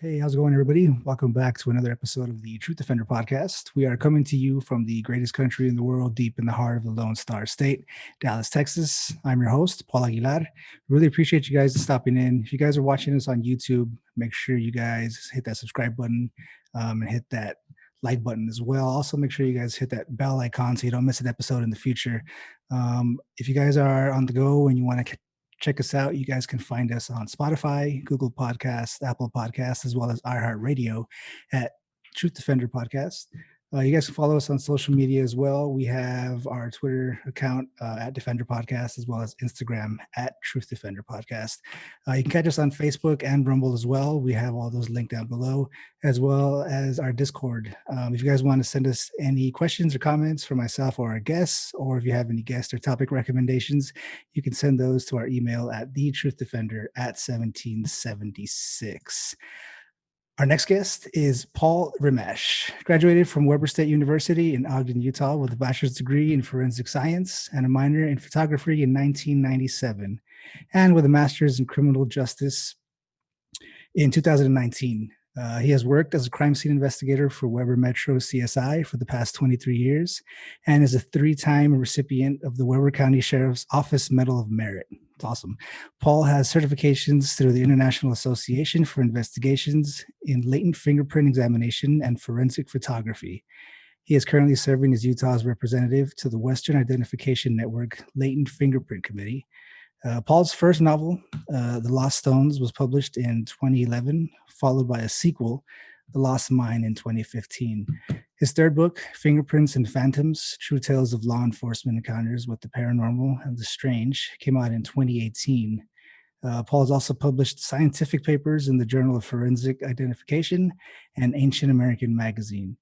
Hey, how's it going, everybody? Welcome back to another episode of the Truth Defender podcast. We are coming to you from the greatest country in the world, deep in the heart of the Lone Star State, Dallas, Texas. I'm your host, Paul Aguilar. Really appreciate you guys stopping in. If you guys are watching us on YouTube, make sure you guys hit that subscribe button and hit that like button as well. Also, make sure you guys hit that bell icon so you don't miss an episode in the future. If you guys are on the go and you want to check us out, you guys can find us on Spotify, Google Podcasts, Apple Podcasts, as well as iHeartRadio at Truth Defender Podcast. You guys can follow us on social media as well. We have our Twitter account at Defender Podcast, as well as Instagram at Truth Defender Podcast. You can catch us on Facebook and Rumble as well. We have all those linked down below, as well as our Discord. If you guys want to send us any questions or comments for myself or our guests, or if you have any guest or topic recommendations, you can send those to our email at thetruthDefender@1776. Our next guest is Paul Rimmasch. Graduated from Weber State University in Ogden, Utah, with a bachelor's degree in forensic science and a minor in photography in 1997, and with a master's in criminal justice in 2019. He has worked as a crime scene investigator for Weber-Metro CSI for the past 23 years and is a 3-time recipient of the Weber County Sheriff's Office Medal of Merit. It's awesome. Paul has certifications through the International Association for Investigations in Latent Fingerprint Examination and Forensic Photography. He is currently serving as Utah's representative to the Western Identification Network Latent Fingerprint Committee. Paul's first novel, The Lost Stones, was published in 2011, followed by a sequel, The Lost Mine, in 2015. His third book, Fingerprints and Phantoms, True Tales of Law Enforcement Encounters with the Paranormal and the Strange, came out in 2018. Paul has also published scientific papers in the Journal of Forensic Identification and Ancient American Magazine.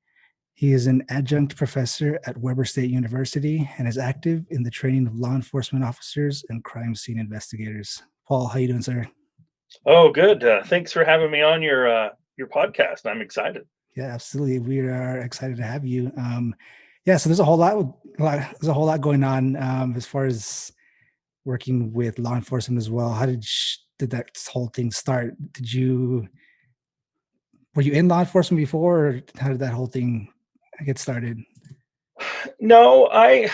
He is an adjunct professor at Weber State University and is active in the training of law enforcement officers and crime scene investigators. Paul, how you doing, sir? Oh, good. Thanks for having me on your podcast. I'm excited. Yeah, absolutely. We are excited to have you. So there's a whole lot going on as far as working with law enforcement as well. How did that whole thing start? Were you in law enforcement before, or how did that whole thing get started? No, I'm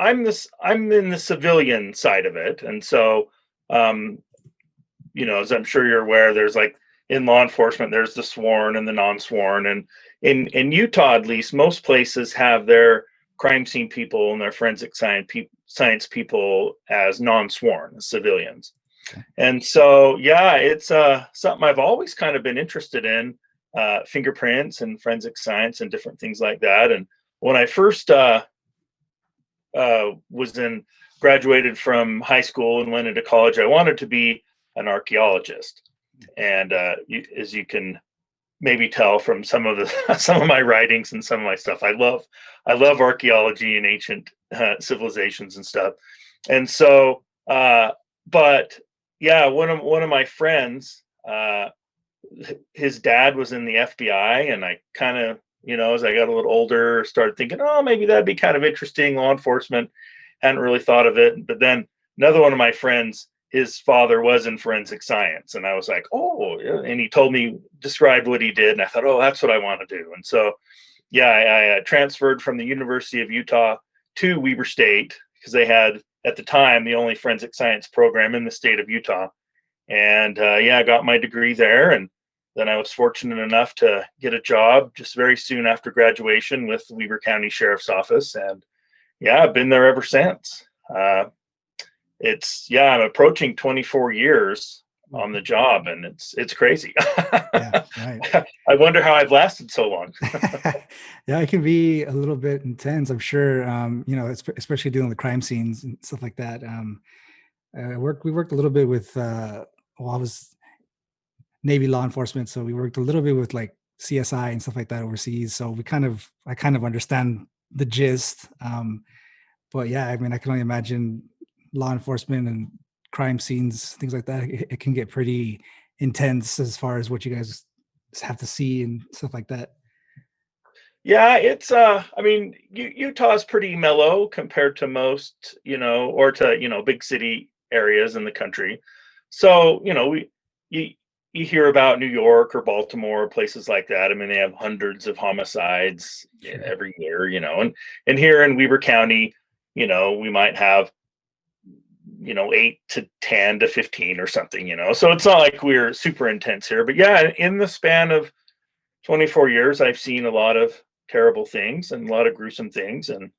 in the civilian side of it, and so as I'm sure you're aware, there's like in law enforcement, there's the sworn and the non-sworn, and in Utah, at least, most places have their crime scene people and their forensic science people as non-sworn, as civilians. Okay. And so, yeah, it's something I've always kind of been interested in, fingerprints and forensic science and different things like that. And when I first graduated from high school and went into college, I wanted to be an archaeologist. And as you can maybe tell from some of my writings and some of my stuff, I love archaeology and ancient civilizations and stuff. And so, but yeah, one of my friends, his dad was in the FBI, and I kind of, as I got a little older, started thinking, oh, maybe that'd be kind of interesting. Law enforcement, hadn't really thought of it. But then another one of my friends, his father was in forensic science, and I was like, oh, and he described what he did, and I thought, oh, that's what I want to do. And so, yeah, I transferred from the University of Utah to Weber State because they had, at the time, the only forensic science program in the state of Utah. And I got my degree there, and then I was fortunate enough to get a job just very soon after graduation with the Weber County Sheriff's Office, and I've been there ever since. I'm approaching 24 years on the job, and it's crazy. Yeah, right. I wonder how I've lasted so long. Yeah, it can be a little bit intense, I'm sure. Especially dealing with crime scenes and stuff like that. We worked a little bit with, I was Navy law enforcement, so we worked a little bit with like CSI and stuff like that overseas. So I kind of understand the gist. But yeah, I mean, I can only imagine law enforcement and crime scenes, things like that. It can get pretty intense as far as what you guys have to see and stuff like that. Yeah, it's Utah's pretty mellow compared to most, or to, big city areas in the country. So, you hear about New York or Baltimore, places like that. I mean, they have hundreds of homicides every year, and here in Weber County, we might have 8 to 10 to 15 or something, so it's not like we're super intense here. But yeah, in the span of 24 years, I've seen a lot of terrible things and a lot of gruesome things. And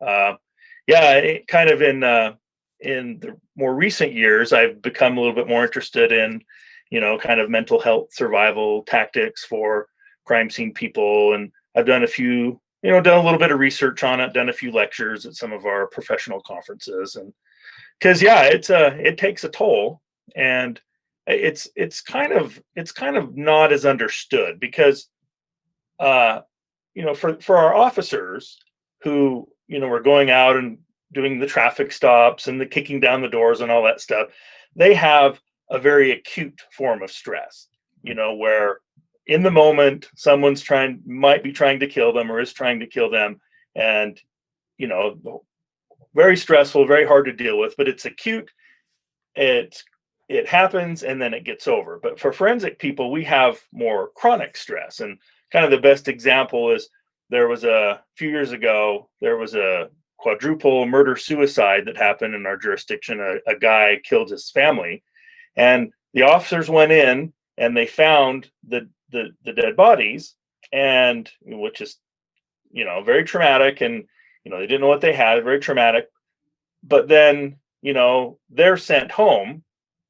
kind of in the more recent years, I've become a little bit more interested in kind of mental health survival tactics for crime scene people. And I've done a few, done a little bit of research on it, done a few lectures at some of our professional conferences. And because it takes a toll, and it's kind of not as understood because for our officers who were going out and doing the traffic stops and the kicking down the doors and all that stuff, they have a very acute form of stress, where in the moment someone's might be trying to kill them or is trying to kill them, and very stressful, very hard to deal with, but it's acute. It happens and then it gets over. But for forensic people, we have more chronic stress. And kind of the best example is there was a few years ago, there was a quadruple murder suicide that happened in our jurisdiction. A guy killed his family, and the officers went in and they found the dead bodies, and which is very traumatic, and they didn't know what they had, very traumatic. But then they're sent home,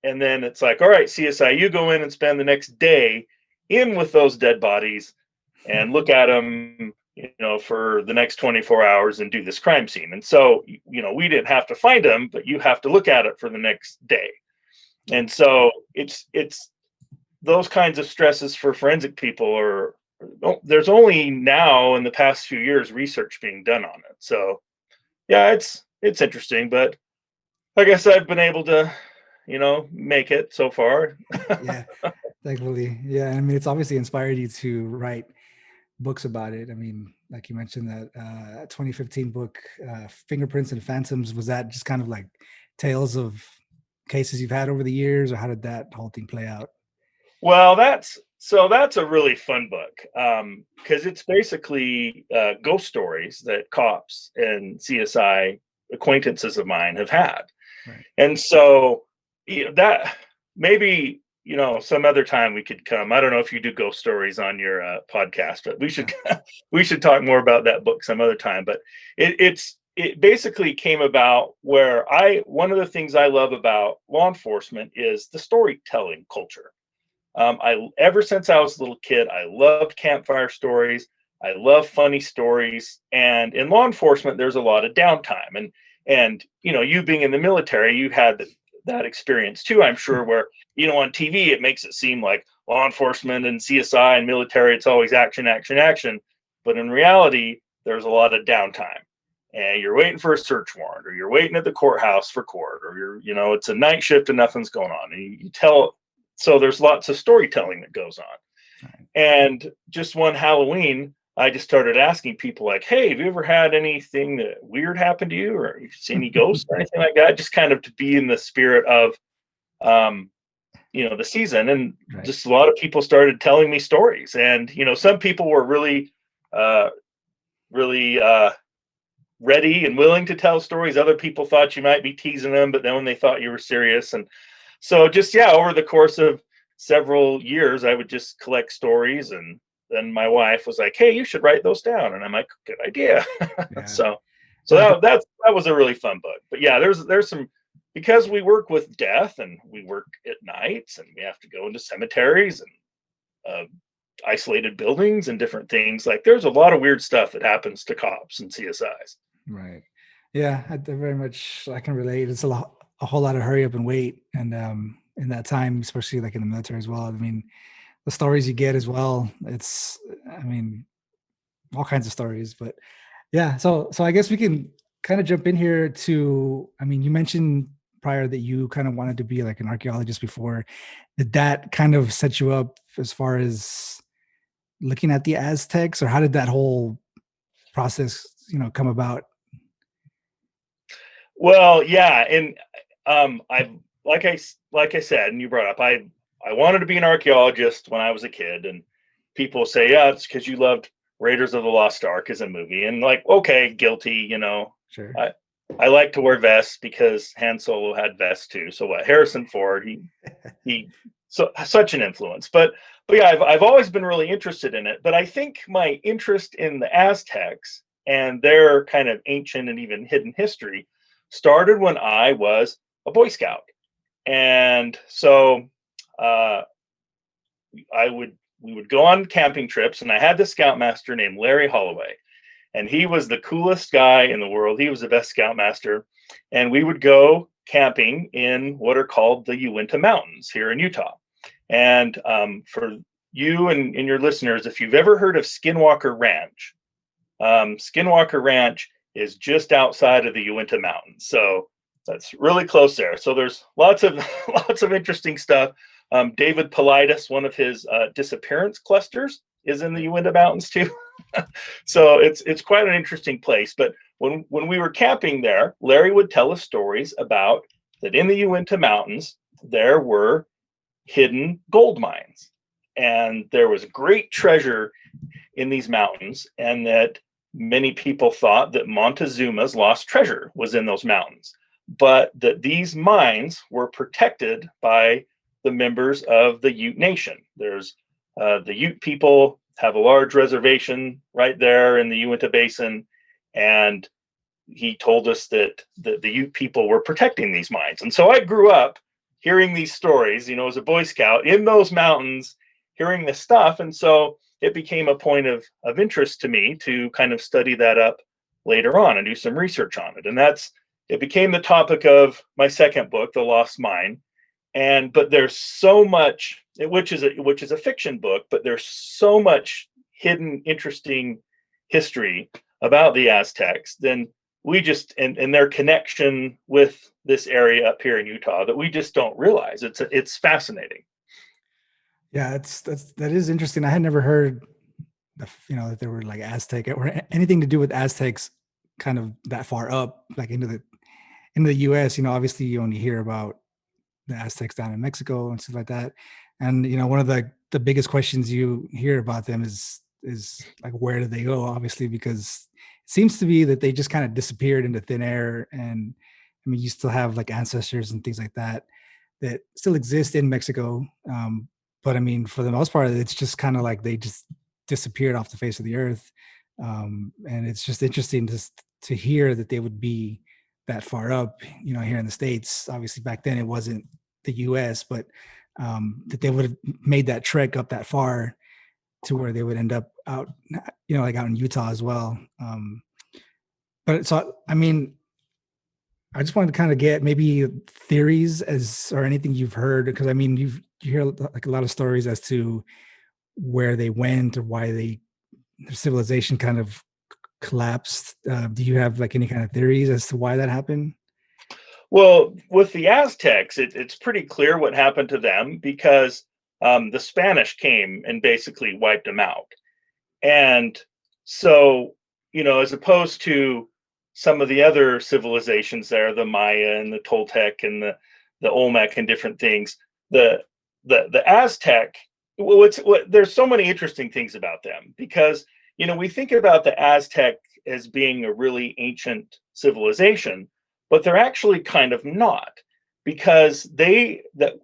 and then it's like, all right, CSI, you go in and spend the next day in with those dead bodies and look at them for the next 24 hours and do this crime scene. And so we didn't have to find them, but you have to look at it for the next day. And so it's those kinds of stresses for forensic people there's only now in the past few years research being done on it. So yeah, it's interesting, but I guess I've been able to make it so far. Yeah, thankfully. Yeah, I mean, it's obviously inspired you to write books about it. I mean, like you mentioned that 2015 book, Fingerprints and Phantoms. Was that just kind of like tales of cases you've had over the years, or how did that whole thing play out? Well, that's a really fun book, because it's basically ghost stories that cops and CSI acquaintances of mine have had. Right. And so that maybe some other time we could come. I don't know if you do ghost stories on your podcast, but we should talk more about that book some other time. But it basically came about where one of the things I love about law enforcement is the storytelling culture. Ever since I was a little kid, I loved campfire stories. I love funny stories. And in law enforcement, there's a lot of downtime. And you being in the military, you had that experience too, I'm sure, where, on TV, it makes it seem like law enforcement and CSI and military, it's always action, action, action. But in reality, there's a lot of downtime. And you're waiting for a search warrant, or you're waiting at the courthouse for court, or it's a night shift and nothing's going on. And you tell. So there's lots of storytelling that goes on. Right. And just one Halloween, I just started asking people like, hey, have you ever had anything that weird happen to you, or you seen any ghosts or anything like that? Just kind of to be in the spirit of, the season. And right. Just a lot of people started telling me stories. And, some people were really ready and willing to tell stories. Other people thought you might be teasing them, but then when they thought you were serious. And so just, over the course of several years, I would just collect stories, and then my wife was like, hey, you should write those down. And I'm like, good idea. Yeah. so that was a really fun book. But yeah, there's some, because we work with death and we work at nights and we have to go into cemeteries and isolated buildings and different things. Like, there's a lot of weird stuff that happens to cops and CSIs. Right. Yeah, I can relate. It's a whole lot of hurry up and wait. And in that time, especially like in the military as well, I mean, the stories you get as well, all kinds of stories. But yeah, so I guess we can kind of jump in here to, you mentioned prior that you kind of wanted to be like an archaeologist before. Did that kind of set you up as far as looking at the Aztecs, or how did that whole process, come about? Well, yeah. And I've, like I said, and you brought up, I wanted to be an archaeologist when I was a kid, and people say, yeah, it's because you loved Raiders of the Lost Ark as a movie, and like, okay, guilty, Sure. I like to wear vests because Han Solo had vests too. So what? Harrison Ford, he so such an influence. But yeah, I've always been really interested in it. But I think my interest in the Aztecs and their kind of ancient and even hidden history started when I was a Boy Scout. And so we would go on camping trips, and I had this scoutmaster named Larry Holloway, and he was the coolest guy in the world. He was the best scoutmaster, and we would go camping in what are called the Uinta Mountains here in Utah. And for you and your listeners, if you've ever heard of Skinwalker Ranch, Skinwalker Ranch is just outside of the Uinta Mountains, so that's really close there. So there's lots of interesting stuff. David Paulides, one of his disappearance clusters, is in the Uinta Mountains too. So it's quite an interesting place. But when we were camping there, Larry would tell us stories about that in the Uinta Mountains there were hidden gold mines, and there was great treasure in these mountains, and that many people thought that Montezuma's lost treasure was in those mountains, but that these mines were protected by the members of the Ute Nation. There's the Ute people have a large reservation right there in the Uinta Basin, and he told us that the Ute people were protecting these mines. And so I grew up hearing these stories, as a Boy Scout in those mountains, hearing this stuff. And so it became a point of interest to me to kind of study that up later on and do some research on it. And it became the topic of my second book, The Lost Mine. But there's so much, which is a fiction book, but there's so much hidden, interesting history about the Aztecs. Then we just and their connection with this area up here in Utah that we just don't realize. It's fascinating. Yeah, that is interesting. I had never heard, that there were like Aztec or anything to do with Aztecs, kind of that far up, like into the U.S. Obviously you only hear about the Aztecs down in Mexico and stuff like that. And one of the biggest questions you hear about them is like, where did they go? Obviously, because it seems to be that they just kind of disappeared into thin air. And I mean, you still have like ancestors and things like that still exist in Mexico. But I mean, for the most part, it's just kind of like they just disappeared off the face of the earth. And it's just interesting to hear that they would be that far up, here in the States. Obviously back then it wasn't the US, but that they would have made that trek up that far to where they would end up out, like out in Utah as well. But so, I mean, I just wanted to kind of get maybe theories or anything you've heard, because I mean, you hear like a lot of stories as to where they went or why their civilization kind of collapsed. Do you have like any kind of theories as to why that happened? Well, with the Aztecs, it's pretty clear what happened to them, because the Spanish came and basically wiped them out. And so, as opposed to some of the other civilizations there, the Maya and the Toltec and the Olmec and different things, the Aztec, there's so many interesting things about them, because we think about the Aztec as being a really ancient civilization, but they're actually kind of not, because the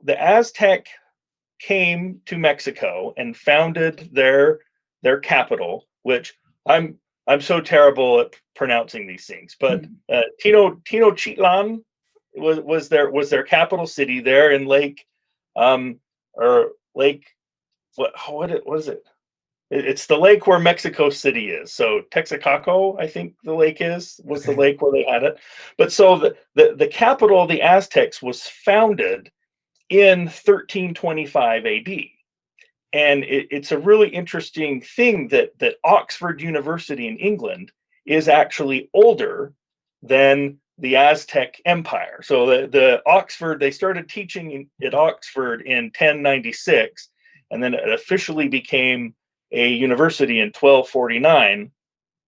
Aztec came to Mexico and founded their capital, which I'm so terrible at pronouncing these things, but Tenochtitlan was their capital city there in Lake what is it? It's the lake where Mexico City is. So Texaco, I think the lake was Okay. the lake where they had it. But so the capital of the Aztecs was founded in 1325 AD. And it's a really interesting thing that Oxford University in England is actually older than the Aztec Empire. So the Oxford, they started teaching at Oxford in 1096, and then it officially became a university in 1249,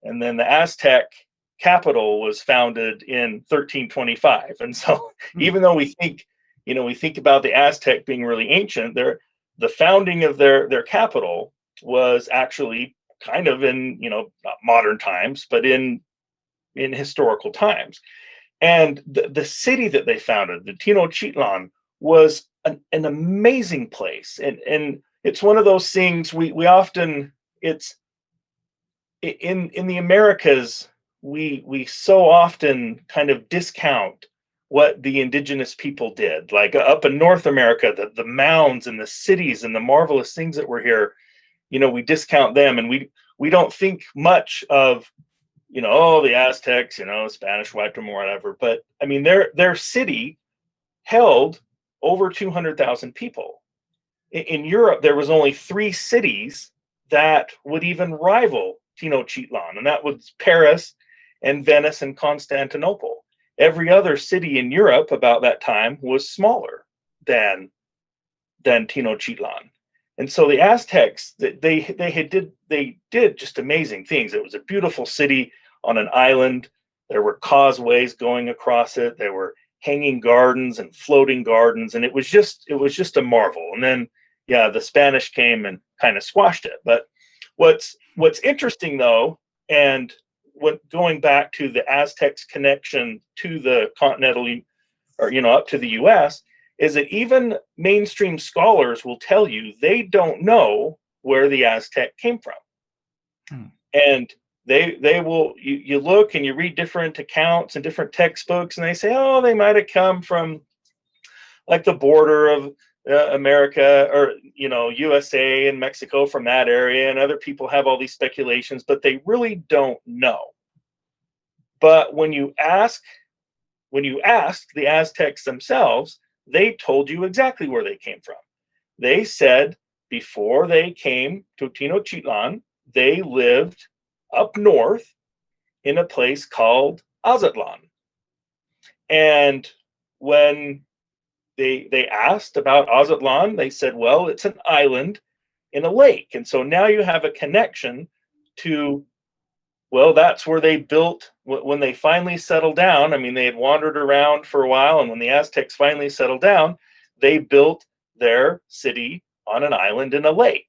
and then the Aztec capital was founded in 1325. And so even though we think we think about the Aztec being really ancient. The founding of their capital was actually kind of in, not modern times, but in historical times. And the city that they founded, the Tenochtitlan, was an amazing place. And it's one of those things we often, it's in the Americas, we so often kind of discount what the indigenous people did. Like up in North America, the mounds and the cities and the marvelous things that were here, we discount them, and we don't think much of, the Aztecs, Spanish wiped them or whatever. But I mean, their city held over 200,000 people. In Europe, there was only 3 cities that would even rival Tenochtitlan, and that was Paris and Venice and Constantinople. Every other city in Europe about that time was smaller than Tenochtitlan. And so the Aztecs, they did just amazing things. It was a beautiful city on an island. There were causeways going across it. There were hanging gardens and floating gardens, and it was just a marvel. And then, the Spanish came and kind of squashed it. But what's interesting though, and going back to the Aztecs' connection to the continental, or up to the U.S., is that even mainstream scholars will tell you they don't know where the Aztec came from. And they will, you look and you read different accounts and different textbooks, and they say, oh, they might have come from like the border of America, or USA and Mexico, from that area, and other people have all these speculations, but they really don't know. But when you ask the Aztecs themselves, they told you exactly where they came from. They said before they came to Tenochtitlan, they lived up north in a place called Aztlan. And when they asked about Aztlan, they said, well, it's an island in a lake. And so now you have a connection to, well, that's where they built when they finally settled down. I mean, they had wandered around for a while, and when the Aztecs finally settled down, they built their city on an island in a lake.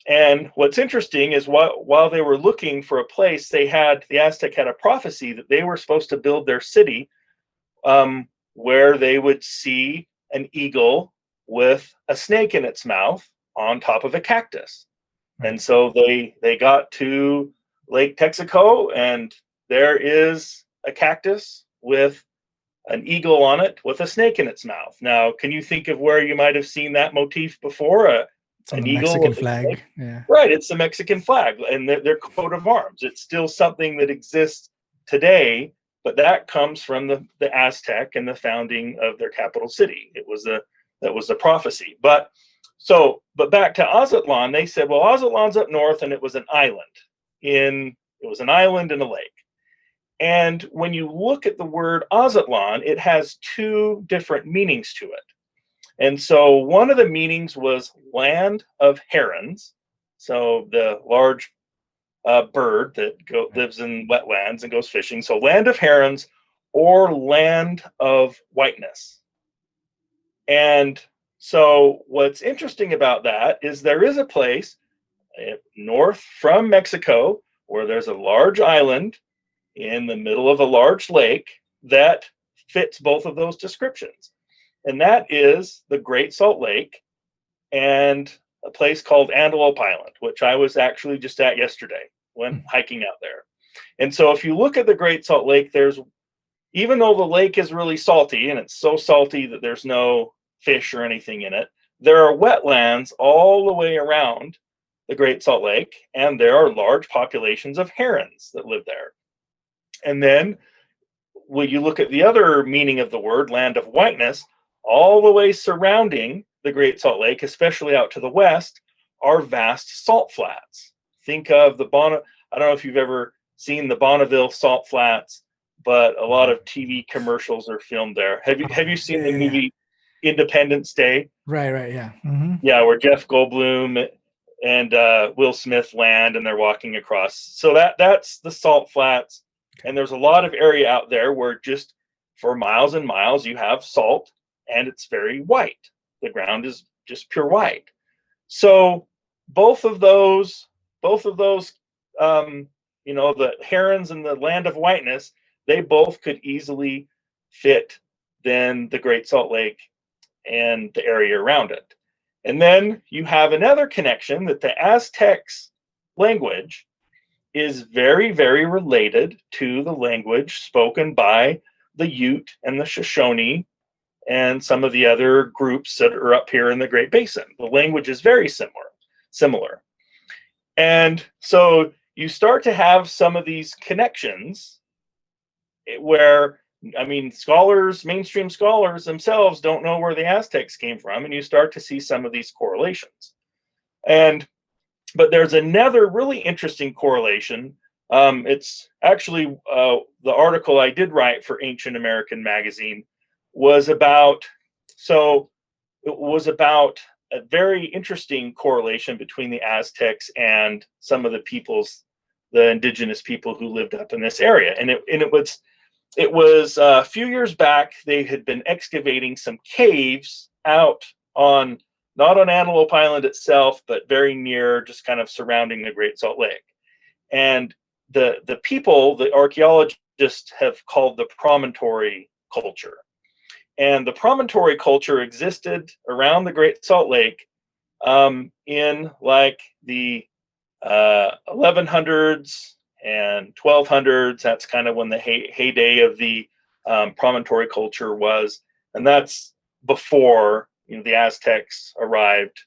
And what's interesting is while they were looking for a place, the Aztec had a prophecy that they were supposed to build their city where they would see an eagle with a snake in its mouth on top of a cactus. And so they got to Lake Texaco, and there is a cactus with an eagle on it with a snake in its mouth. Now, can you think of where you might have seen that motif before? It's on the Mexican flag. Yeah. Right, it's the Mexican flag and their coat of arms. It's still something that exists today, but that comes from the Aztec and the founding of their capital city. That was the prophecy. But back to Aztlan, they said, well, Aztlan's up north, and it was an island in a lake. And when you look at the word Aztlan, it has 2 different meanings to it. And so one of the meanings was land of herons, so the large bird that lives in wetlands and goes fishing. So land of herons, or land of whiteness. And so what's interesting about that is there is a place north from Mexico where there's a large island in the middle of a large lake that fits both of those descriptions. And that is the Great Salt Lake and a place called Antelope Island, which I was actually just at yesterday when hiking out there. And so if you look at the Great Salt Lake, even though the lake is really salty, and it's so salty that there's no fish or anything in it, there are wetlands all the way around the Great Salt Lake, and there are large populations of herons that live there. And then when you look at the other meaning of the word, land of whiteness, all the way surrounding the Great Salt Lake, especially out to the west, are vast salt flats. Think of I don't know if you've ever seen the Bonneville salt flats, but a lot of TV commercials are filmed there. Have you seen the movie Independence Day? Right, yeah. Mm-hmm. Yeah, where Jeff Goldblum and Will Smith land, and they're walking across. So that's the salt flats. And there's a lot of area out there where just for miles and miles you have salt, and it's very white. The ground is just pure white. So both of those, the herons and the land of whiteness, they both could easily fit then the Great Salt Lake and the area around it. And then you have another connection that the Aztecs language is very, very related to the language spoken by the Ute and the Shoshone and some of the other groups that are up here in the Great Basin. The language is very similar. And so you start to have some of these connections where, I mean, mainstream scholars themselves don't know where the Aztecs came from, and you start to see some of these correlations. But there's another really interesting correlation. It's actually the article I did write for Ancient American Magazine was about a very interesting correlation between the Aztecs and some of the indigenous people who lived up in this area. And it was a few years back, they had been excavating some caves out on, not on Antelope Island itself, but very near, just kind of surrounding the Great Salt Lake. And the people, the archaeologists have called the promontory culture. And the promontory culture existed around the Great Salt Lake in like the 1100s and 1200s. That's kind of when the heyday of the promontory culture was. And that's before the Aztecs arrived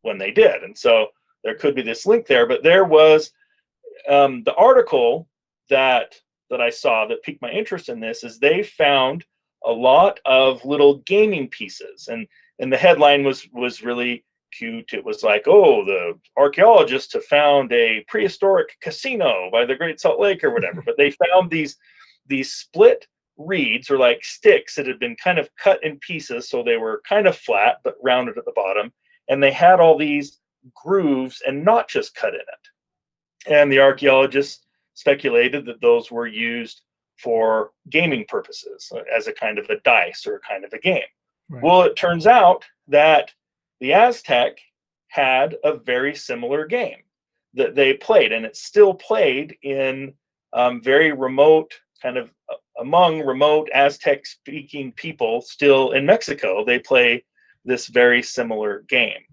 when they did. And so there could be this link there. But there was the article that I saw that piqued my interest in this is they found a lot of little gaming pieces, and the headline was really cute. It was like, oh, the archaeologists have found a prehistoric casino by the Great Salt Lake or whatever. But they found these split reeds, or like sticks, that had been kind of cut in pieces, so they were kind of flat but rounded at the bottom, and they had all these grooves and notches cut in it. And the archaeologists speculated that those were used for gaming purposes, as a kind of a dice or a kind of a game. Right. Well, it turns out that the Aztec had a very similar game that they played, and it's still played in very remote, kind of among remote Aztec-speaking people still in Mexico. They play this very similar game.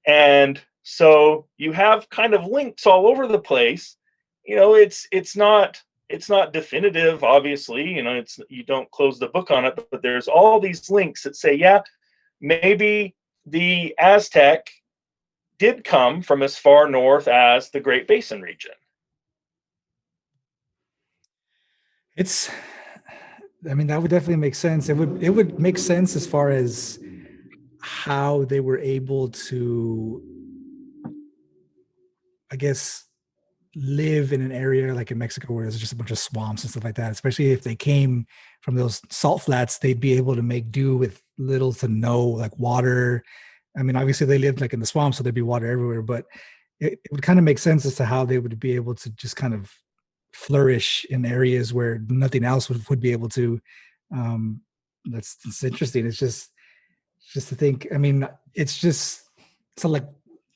And so you have kind of links all over the place. It's not definitive, obviously. You don't close the book on it, but there's all these links that say, yeah, maybe the Aztec did come from as far north as the Great Basin region. That would definitely make sense. It would make sense as far as how they were able to, I guess, live in an area like in Mexico where there's just a bunch of swamps and stuff like that. Especially if they came from those salt flats, they'd be able to make do with little to no like water. Obviously they lived like in the swamp, so there'd be water everywhere, but it would kind of make sense as to how they would be able to just kind of flourish in areas where nothing else would be able to. It's interesting. It's just to think. It's like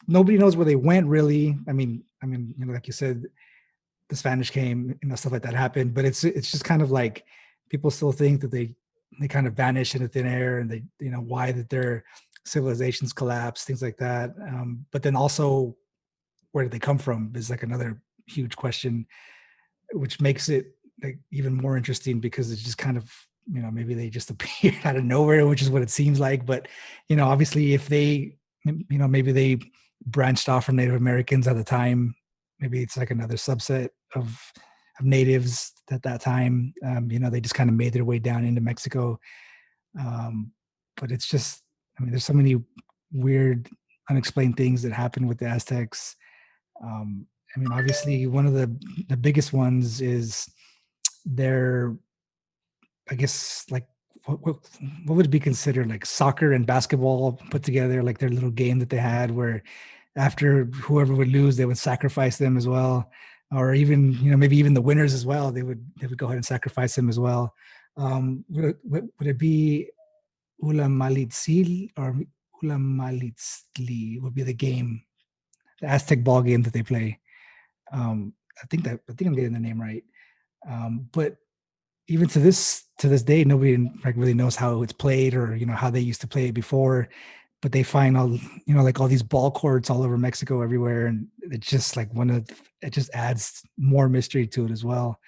nobody knows where they went really. Like you said, the Spanish came, stuff like that happened, but it's just kind of like people still think that they kind of vanish into thin air, and they, why that their civilizations collapse, things like that. But then also, where did they come from is like another huge question, which makes it like even more interesting because it's just kind of, maybe they just appeared out of nowhere, which is what it seems like. But, obviously if they, maybe they branched off from Native Americans at the time, maybe it's like another subset of natives at that time. They just kind of made their way down into Mexico. But it's just, there's so many weird, unexplained things that happened with the Aztecs. Obviously one of the biggest ones is their, I guess, like what would be considered like soccer and basketball put together, like their little game that they had where after whoever would lose, they would sacrifice them as well. Or even, maybe even the winners as well. They would go ahead and sacrifice them as well. Would it be Ulamalitzil or Ulamalitzli would be the game, the Aztec ball game that they play. I think I'm getting the name right. But even to this day, nobody like really knows how it's played or how they used to play it before. But they find all like all these ball courts all over Mexico everywhere, and it's just like it just adds more mystery to it as well,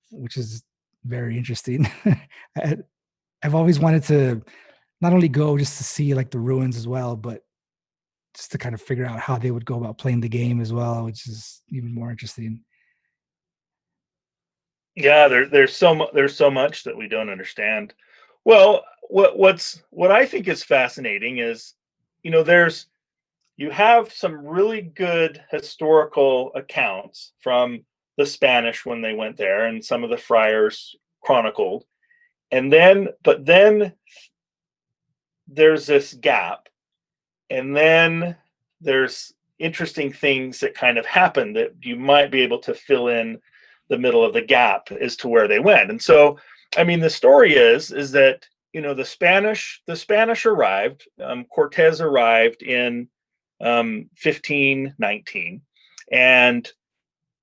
which is very interesting. I've always wanted to not only go just to see like the ruins as well, but just to kind of figure out how they would go about playing the game as well, which is even more interesting. Yeah, there's so much that we don't understand. Well, what I think is fascinating is, you have some really good historical accounts from the Spanish when they went there, and some of the friars chronicled, but then there's this gap, and then there's interesting things that kind of happen that you might be able to fill in the middle of the gap as to where they went. And so, I mean, the story is that the Spanish arrived. Cortez arrived in 1519, and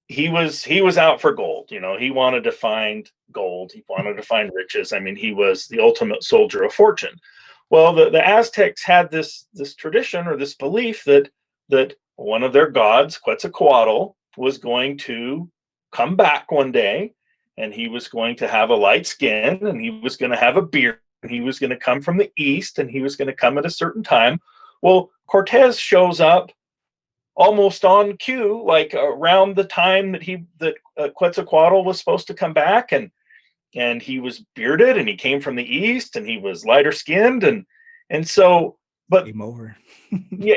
he was out for gold. He wanted to find gold. He wanted to find riches. I mean, he was the ultimate soldier of fortune. Well, the Aztecs had this tradition or this belief that one of their gods, Quetzalcoatl, was going to come back one day, and he was going to have a light skin, and he was going to have a beard, and he was going to come from the east, and he was going to come at a certain time. Well, Cortez shows up almost on cue, like around the time that Quetzalcoatl was supposed to come back, and he was bearded, and he came from the east, and he was lighter skinned, and so, but game over. yeah,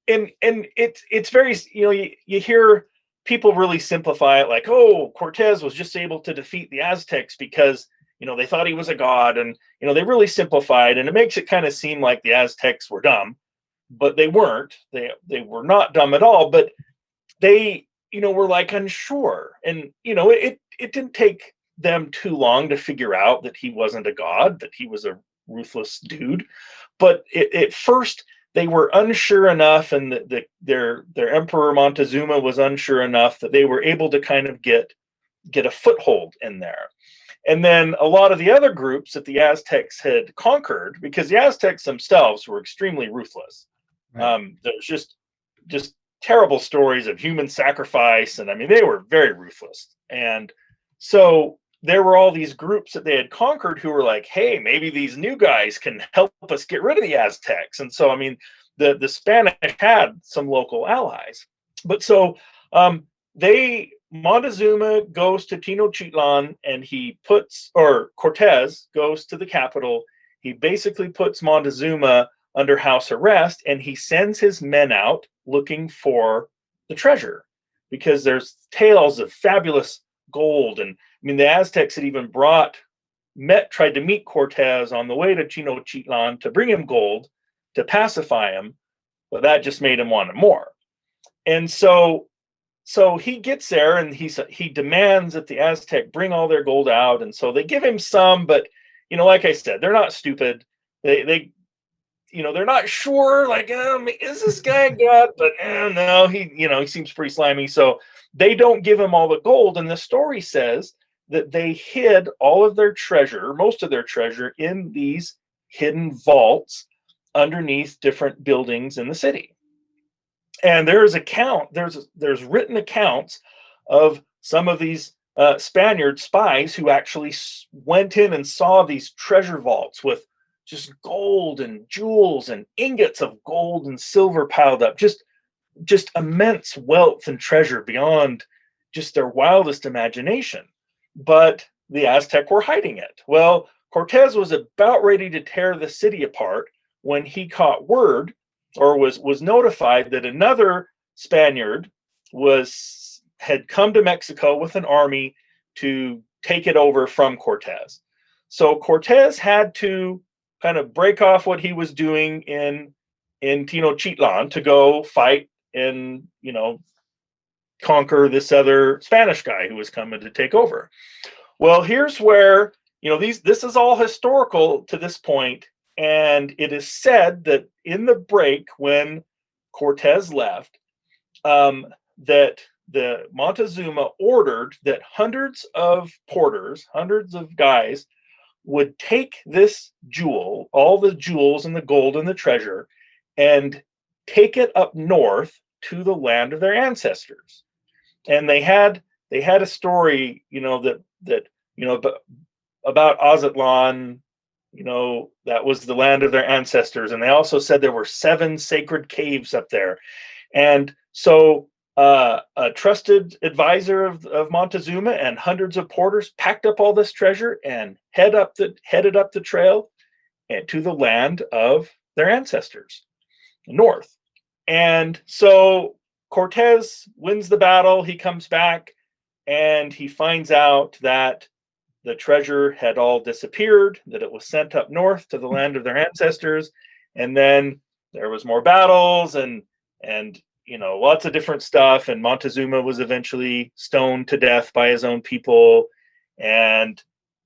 it's very, you hear people really simplify it, like, oh, Cortez was just able to defeat the Aztecs because they thought he was a god, and they really simplified, and it makes it kind of seem like the Aztecs were dumb, but they weren't. They were not dumb at all, but they were like unsure, and it didn't take them too long to figure out that he wasn't a god, that he was a ruthless dude. But at first they were unsure enough, and their emperor Montezuma was unsure enough that they were able to kind of get a foothold in there. And then a lot of the other groups that the Aztecs had conquered, because the Aztecs themselves were extremely ruthless. Right. There's just terrible stories of human sacrifice, and I mean, they were very ruthless. And so there were all these groups that they had conquered who were like, hey, maybe these new guys can help us get rid of the Aztecs. And so, I mean, the Spanish had some local allies. But so Montezuma goes to Tenochtitlan, and Cortez goes to the capital. He basically puts Montezuma under house arrest, and he sends his men out looking for the treasure, because there's tales of fabulous gold. And I mean, the Aztecs had even tried to meet Cortez on the way to Tenochtitlan to bring him gold to pacify him, but that just made him want more. And so he gets there, and he demands that the Aztec bring all their gold out. And so they give him some, but like I said, they're not stupid. They're not sure, like, is this guy God? But no, he seems pretty slimy. So they don't give him all the gold. And the story says that they hid all of their treasure, most of their treasure, in these hidden vaults underneath different buildings in the city. And there's written accounts of some of these Spaniard spies who actually went in and saw these treasure vaults with just gold and jewels and ingots of gold and silver piled up, just immense wealth and treasure beyond just their wildest imagination. But the Aztec were hiding it. Well, Cortez was about ready to tear the city apart when he caught word, or was notified, that another Spaniard had come to Mexico with an army to take it over from Cortez. So Cortez had to kind of break off what he was doing in Tenochtitlan to go fight and conquer this other Spanish guy who was coming to take over. Well, here's where this is all historical to this point, and it is said that in the break when Cortez left, that the Montezuma ordered that hundreds of porters, hundreds of guys, would take this jewel, all the jewels and the gold and the treasure, and take it up north to the land of their ancestors. And they had a story, about Aztlan, that was the land of their ancestors. And they also said there were 7 sacred caves up there. And so a trusted advisor of Montezuma and hundreds of porters packed up all this treasure and headed up the trail and to the land of their ancestors, north. And so Cortez wins the battle. He comes back and he finds out that the treasure had all disappeared, that it was sent up north to the land of their ancestors. And then there was more battles and lots of different stuff. And Montezuma was eventually stoned to death by his own people. And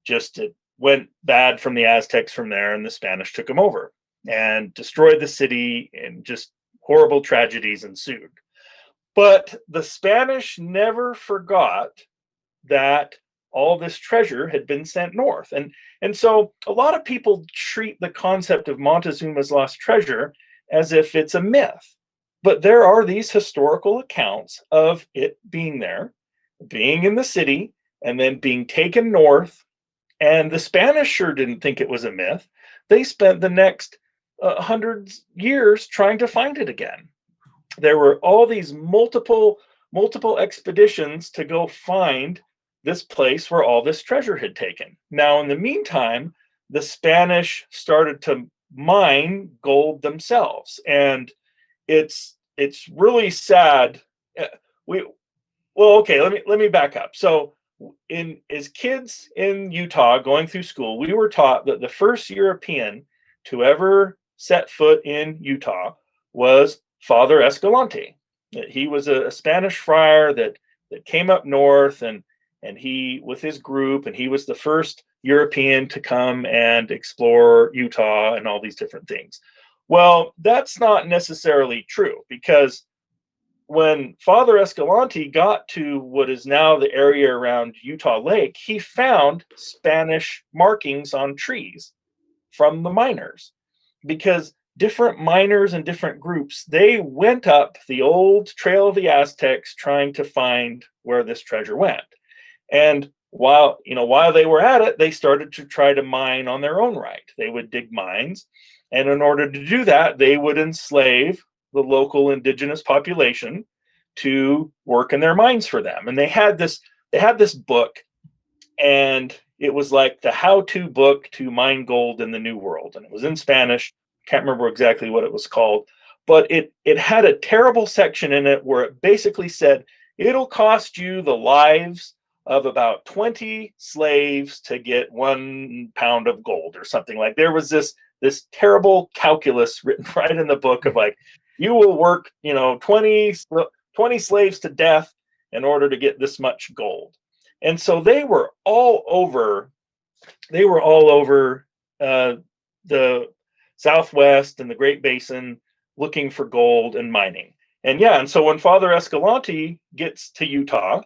just it went bad from the Aztecs from there. And the Spanish took him over and destroyed the city, and just horrible tragedies ensued. But the Spanish never forgot that all this treasure had been sent north. And so a lot of people treat the concept of Montezuma's lost treasure as if it's a myth. But there are these historical accounts of it being there, being in the city, and then being taken north. And the Spanish sure didn't think it was a myth. They spent the next hundreds years trying to find it again. There were all these multiple expeditions to go find this place where all this treasure had taken. Now, in the meantime, the Spanish started to mine gold themselves, and it's really sad. Let me back up. So, as kids in Utah going through school, we were taught that the first European to ever set foot in Utah was Father Escalante. That he was a Spanish friar that came up north, and he with his group, and he was the first European to come and explore Utah and all these different things. Well, that's not necessarily true, because when Father Escalante got to what is now the area around Utah Lake, he found Spanish markings on trees from the miners, because different miners and different groups, they went up the old trail of the Aztecs trying to find where this treasure went. And while they were at it, they started to try to mine on their own right. They would dig mines, and in order to do that, they would enslave the local indigenous population to work in their mines for them. And they had this book, and it was like the how-to book to mine gold in the New World, and it was in Spanish. Can't remember exactly what it was called, but it had a terrible section in it where it basically said it'll cost you the lives of about 20 slaves to get 1 pound of gold or something. Like, there was this terrible calculus written right in the book of like, you will work 20 slaves to death in order to get this much gold. And so they were all over the Southwest and the Great Basin looking for gold and mining. And so when Father Escalante gets to Utah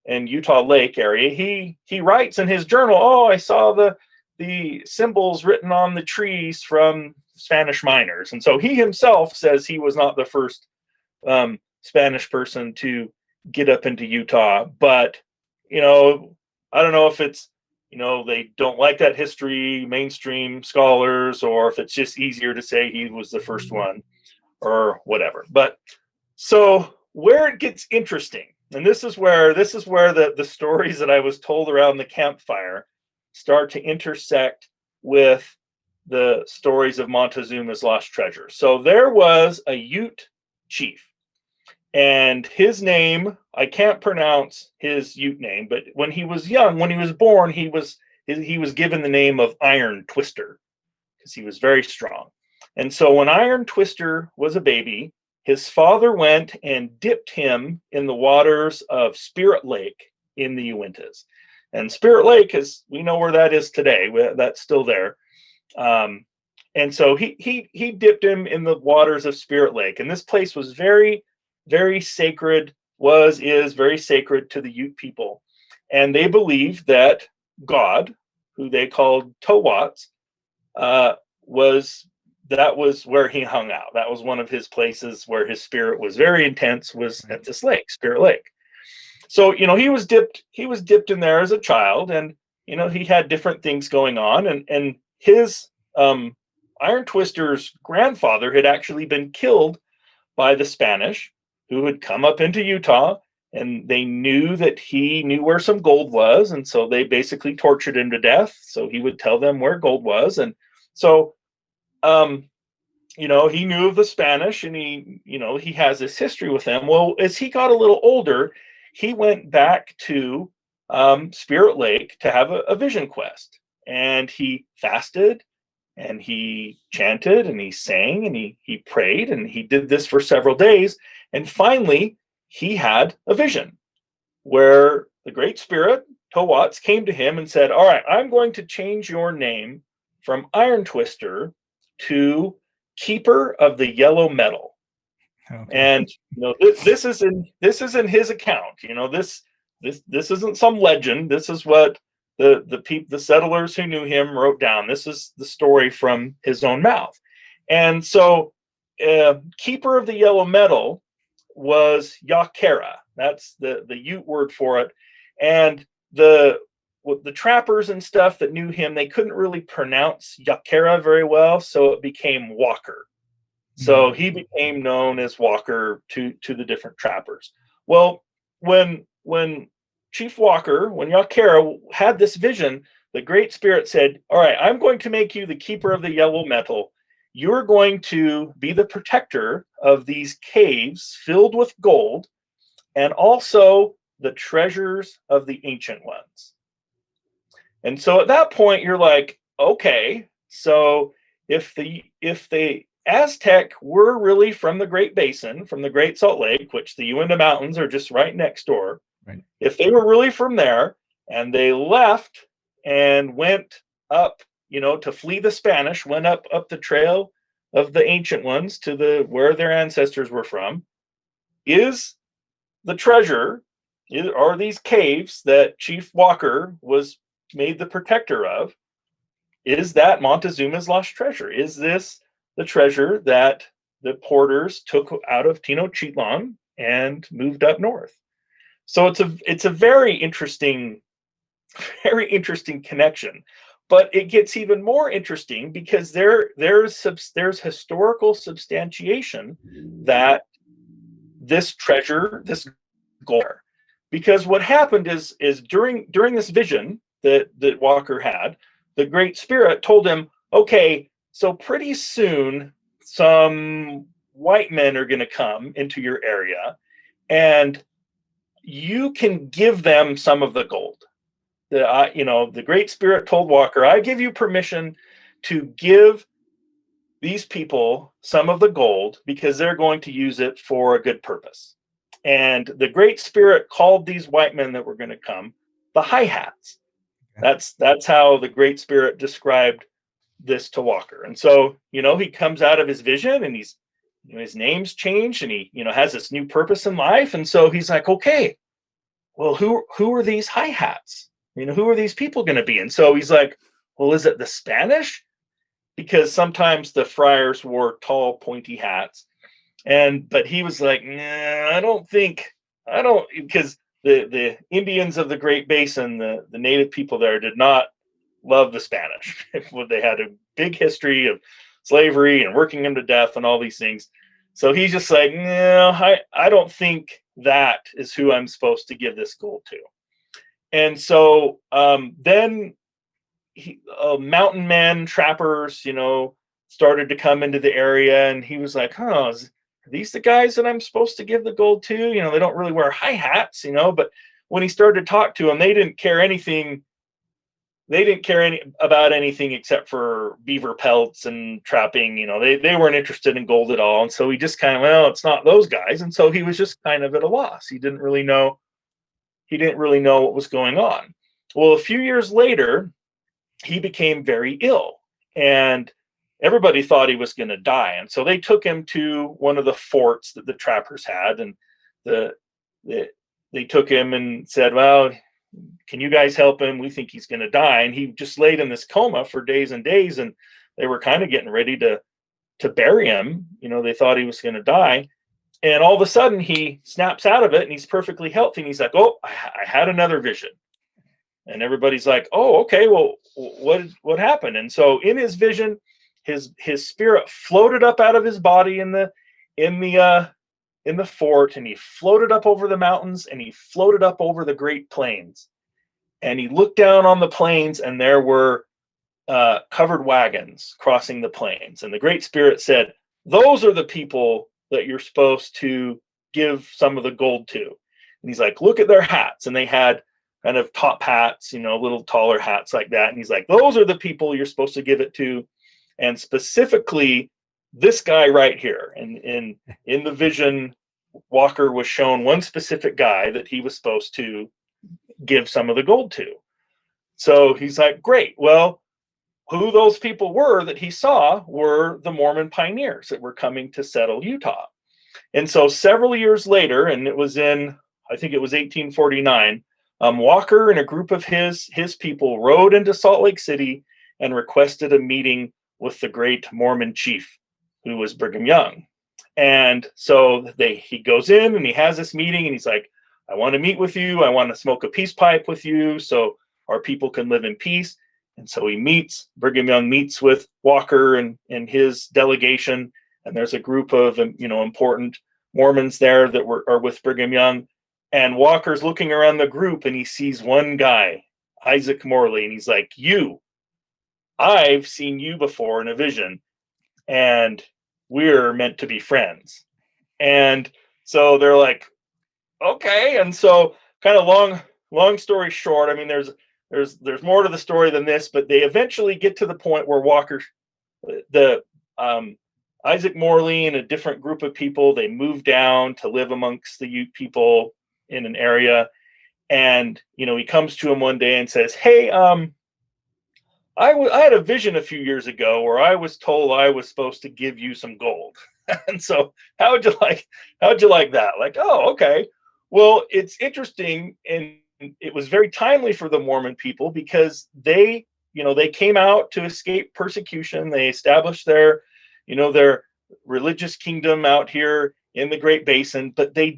and Utah Lake area, he writes in his journal, "Oh, I saw the symbols written on the trees from Spanish miners." And so he himself says he was not the first Spanish person to get up into Utah. But, I don't know if it's, they don't like that history, mainstream scholars, or if it's just easier to say he was the first one or whatever. But so where it gets interesting, and this is where the stories that I was told around the campfire start to intersect with the stories of Montezuma's lost treasure. So there was a Ute chief, and his name, I can't pronounce his Ute name, but when he was young, when he was born, he was given the name of Iron Twister because he was very strong. And so when Iron Twister was a baby, his father went and dipped him in the waters of Spirit Lake in the Uintas. And Spirit Lake is, we know where that is today. That's still there. And so he dipped him in the waters of Spirit Lake, and this place was very, very sacred. Is very sacred to the Ute people, and they believed that God, who they called Towats, was where he hung out. That was one of his places where his spirit was very intense, was at this lake, Spirit Lake. So, he was dipped in there as a child, and, he had different things going on, and his Iron Twister's grandfather had actually been killed by the Spanish, who had come up into Utah, and they knew that he knew where some gold was, and so they basically tortured him to death. So he would tell them where gold was, and so he knew of the Spanish, and he has this history with them. Well, as he got a little older, he went back to Spirit Lake to have a vision quest, and he fasted, and he chanted, and he sang, and he prayed, and he did this for several days, and finally he had a vision where the Great Spirit Towats came to him and said, "All right, I'm going to change your name from Iron Twister to Keeper of the Yellow Metal." Okay. And this is in his account. This isn't some legend. This is what the settlers who knew him wrote down. This is the story from his own mouth. And so Keeper of the Yellow Metal was Yakera. That's the Ute word for it. And the trappers and stuff that knew him, they couldn't really pronounce Yakera very well, so it became Walker. So he became known as Walker to the different trappers. Well, when Chief Walker, when Yakera had this vision, the Great Spirit said, "All right, I'm going to make you the Keeper of the Yellow Metal. You're going to be the protector of these caves filled with gold, and also the treasures of the Ancient Ones." And so at that point, you're like, okay, so if the Aztec were really from the Great Basin, from the Great Salt Lake, which the Uinta Mountains are just right next door, right. If they were really from there and they left and went up, to flee the Spanish, went up the trail of the Ancient Ones to where their ancestors were from, is the treasure, are these caves that Chief Walker was made the protector of, is that Montezuma's lost treasure? Is this the treasure that the porters took out of Tenochtitlan and moved up north? So it's a very interesting connection. But it gets even more interesting because there's historical substantiation that this treasure, this gold, because what happened is during this vision that Walker had, the Great Spirit told him, okay, so pretty soon some white men are going to come into your area, and you can give them some of the gold. The Great Spirit told Walker, I give you permission to give these people some of the gold because they're going to use it for a good purpose. And the Great Spirit called these white men that were going to come the high hats. That's how the Great Spirit described this to Walker. And so, he comes out of his vision, and he's, his name's changed, and he, has this new purpose in life. And so he's like, okay, well, who are these high hats? Who are these people going to be? And so he's like, well, is it the Spanish? Because sometimes the friars wore tall, pointy hats. But he was like, nah, I don't, because the Indians of the Great Basin, the native people there, did not love the Spanish. They had a big history of slavery and working them to death and all these things. So he's just like, no, I don't think that is who I'm supposed to give this gold to. And so then mountain men, trappers, started to come into the area, and he was like, are these the guys that I'm supposed to give the gold to? They don't really wear high hats, but when he started to talk to them, they didn't care anything. They didn't care about anything except for beaver pelts and trapping. They weren't interested in gold at all. And so he just kind of, well, it's not those guys. And so he was just kind of at a loss. He didn't really know what was going on. Well, a few years later, he became very ill, and everybody thought he was going to die. And so they took him to one of the forts that the trappers had, and the, the they took him and said, well, can you guys help him? We think he's going to die. And he just laid in this coma for days and days, and they were kind of getting ready to bury him. They thought he was going to die. And all of a sudden he snaps out of it, and he's perfectly healthy. And he's like, oh, I had another vision. And everybody's like, oh, okay, well, what happened? And so in his vision, his spirit floated up out of his body in the fort, and he floated up over the mountains, and he floated up over the Great Plains. And he looked down on the plains, and there were covered wagons crossing the plains. And the Great Spirit said, those are the people that you're supposed to give some of the gold to. And he's like, look at their hats. And they had kind of top hats, little taller hats like that. And he's like, those are the people you're supposed to give it to. And specifically this guy right here. And in the vision, Walker was shown one specific guy that he was supposed to give some of the gold to. So he's like, great. Well, who those people were that he saw were the Mormon pioneers that were coming to settle Utah. And so several years later, and it was I think it was 1849, Walker and a group of his people rode into Salt Lake City and requested a meeting with the great Mormon chief, who was Brigham Young. And so he goes in and he has this meeting, and he's like, I want to meet with you. I want to smoke a peace pipe with you so our people can live in peace. And so Brigham Young meets with Walker and his delegation, and there's a group of important Mormons there that are with Brigham Young. And Walker's looking around the group, and he sees one guy, Isaac Morley, and he's like, I've seen you before in a vision, and we're meant to be friends. And so they're like, okay. And so kind of long story short, I mean, there's more to the story than this, but they eventually get to the point where Isaac Morley and a different group of people, they move down to live amongst the Ute people in an area. And, he comes to him one day and says, hey, I had a vision a few years ago where I was told I was supposed to give you some gold. And so how'd you like that? Like, oh, okay. Well, it's interesting, and it was very timely for the Mormon people because they came out to escape persecution. They established their religious kingdom out here in the Great Basin, but they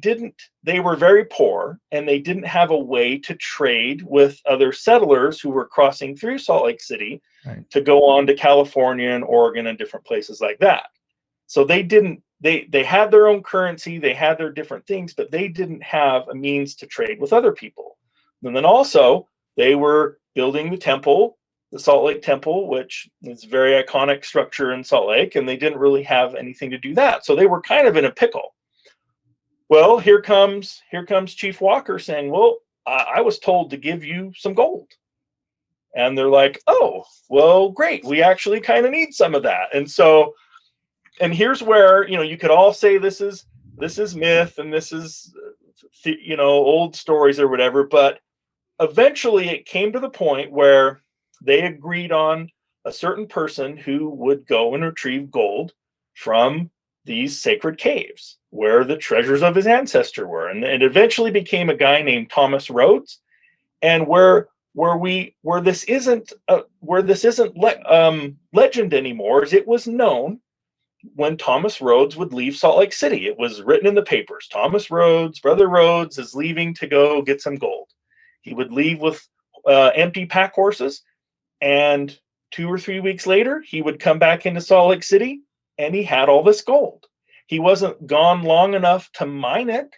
were very poor, and they didn't have a way to trade with other settlers who were crossing through Salt Lake City to go on to California and Oregon and different places like that. So they had their own currency, they had their different things, but they didn't have a means to trade with other people. And then also they were building the temple, the Salt Lake Temple, which is a very iconic structure in Salt Lake, and they didn't really have anything to do that. So they were kind of in a pickle. Well, here comes Chief Walker saying, well, I was told to give you some gold. And they're like, oh, well, great. We actually kind of need some of that. And so, and here's where, you could all say this is myth and this is, old stories or whatever, but eventually it came to the point where they agreed on a certain person who would go and retrieve gold from these sacred caves where the treasures of his ancestor were. And it eventually became a guy named Thomas Rhodes. And where this isn't legend anymore, is it was known when Thomas Rhodes would leave Salt Lake City. It was written in the papers. Thomas Rhodes, Brother Rhodes, is leaving to go get some gold. He would leave with empty pack horses, and 2 or 3 weeks later, he would come back into Salt Lake City, and he had all this gold. He wasn't gone long enough to mine it,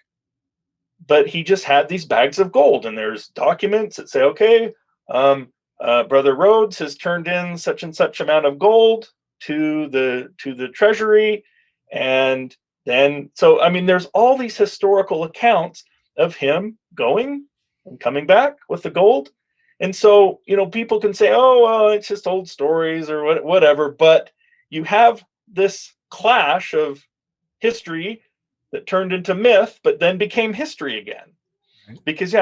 but he just had these bags of gold. And there's documents that say, okay, Brother Rhodes has turned in such and such amount of gold to the treasury. And then, so, I mean, there's all these historical accounts of him going and coming back with the gold. And so, people can say, oh, well, it's just old stories or whatever, but you have this clash of history that turned into myth, but then became history again. Because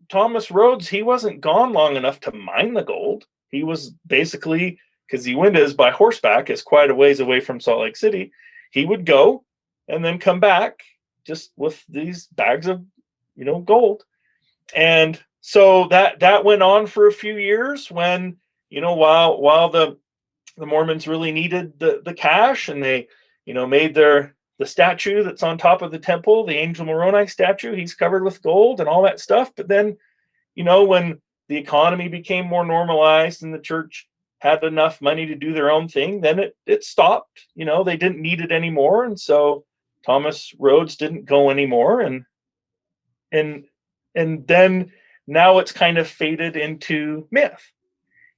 Thomas Rhodes, he wasn't gone long enough to mine the gold. He was basically, because Uinta is by horseback, is quite a ways away from Salt Lake City. He would go and then come back just with these bags of, gold. And so that went on for a few years when, while the Mormons really needed the cash, and they, made the statue that's on top of the temple, the Angel Moroni statue, he's covered with gold and all that stuff. But then, when the economy became more normalized and the church had enough money to do their own thing, then it stopped. They didn't need it anymore. And so Thomas Rhodes didn't go anymore. And then now it's kind of faded into myth.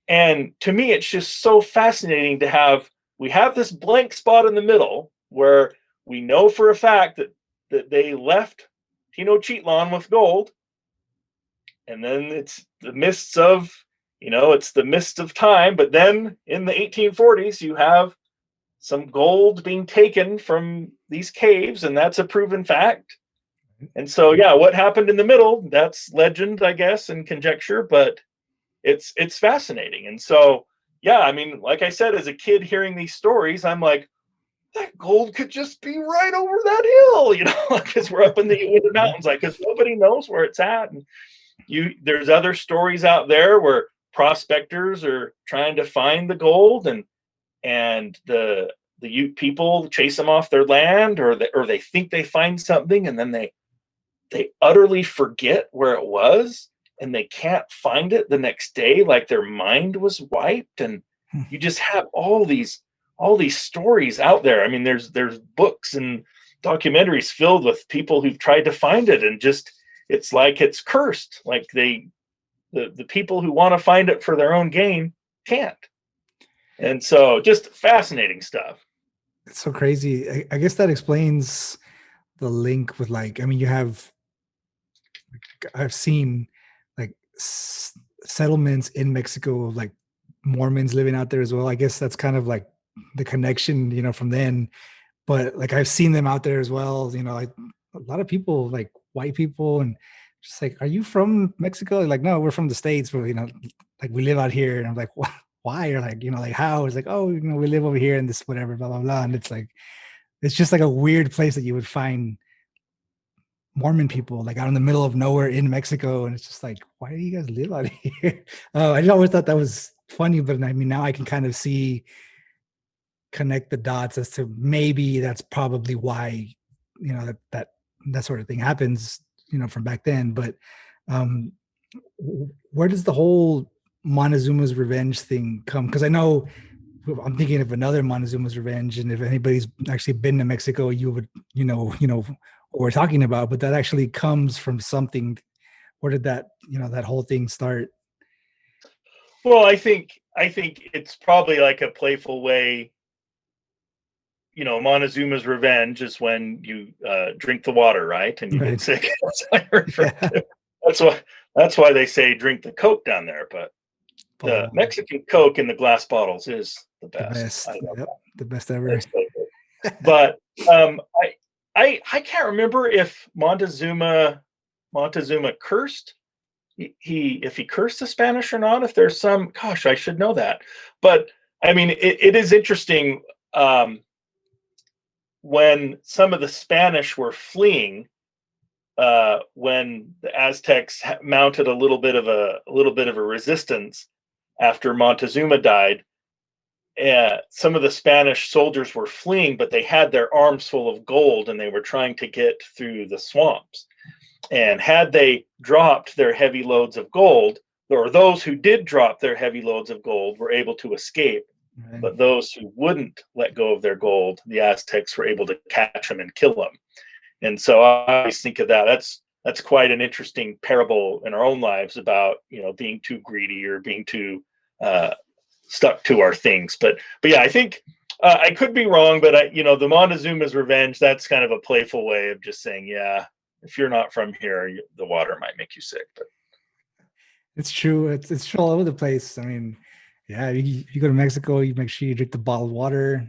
And to me, it's just so fascinating to we have this blank spot in the middle where we know for a fact that they left Tenochtitlan with gold. And then it's the mists of, it's the mist of time. But then in the 1840s, you have some gold being taken from these caves, and that's a proven fact. And so, what happened in the middle, that's legend, I guess, and conjecture, but it's fascinating. And so, like I said, as a kid hearing these stories, I'm like, that gold could just be right over that hill, because we're up in the mountains, because nobody knows where it's at. And there's other stories out there where prospectors are trying to find the gold, and the Ute people chase them off their land, or they think they find something, and then they utterly forget where it was, and they can't find it the next day, like their mind was wiped. And you just have all these stories out there. I mean, there's books and documentaries filled with people who've tried to find it, and just it's like it's cursed. Like the people who want to find it for their own gain can't. And so, just fascinating stuff. It's so crazy. I guess that explains the link with, I've seen settlements in Mexico, like Mormons living out there as well. I guess that's kind of like the connection, from then. But I've seen them out there as well. A lot of people, like white people, and just are you from Mexico? Like, no, we're from the States, but we live out here. And I'm like, what? Why? Or how? It's like, oh, we live over here and this whatever, blah blah blah. And it's just a weird place that you would find Mormon people out in the middle of nowhere in Mexico. And it's just why do you guys live out here? I just always thought that was funny, but now I can kind of connect the dots as to maybe that's probably why, that sort of thing happens, from back then. But where does the whole Montezuma's revenge thing come? Because I know I'm thinking of another Montezuma's revenge, and if anybody's actually been to Mexico, you would, what we're talking about. But that actually comes from something. Where did that, that whole thing start? Well, I think it's probably like a playful way. Montezuma's revenge is when you drink the water, right? And you get sick. That's why they say drink the Coke down there. But the Mexican Coke in the glass bottles is the best. The best ever. But I can't remember if Montezuma cursed. If he cursed the Spanish or not. If there's some, gosh, I should know that. But I mean, it is interesting. When some of the Spanish were fleeing, when the Aztecs mounted a little bit of a resistance after Montezuma died, some of the Spanish soldiers were fleeing, but they had their arms full of gold, and they were trying to get through the swamps. And had they dropped their heavy loads of gold, or those who did drop their heavy loads of gold were able to escape. Right. But those who wouldn't let go of their gold, the Aztecs were able to catch them and kill them. And so I always think of that. That's quite an interesting parable in our own lives about, being too greedy or being too stuck to our things. But yeah, I think I could be wrong, but the Montezuma's revenge, that's kind of a playful way of just saying, yeah, if you're not from here, the water might make you sick. But it's true. It's true all over the place. I mean, yeah, you go to Mexico, you make sure you drink the bottled water.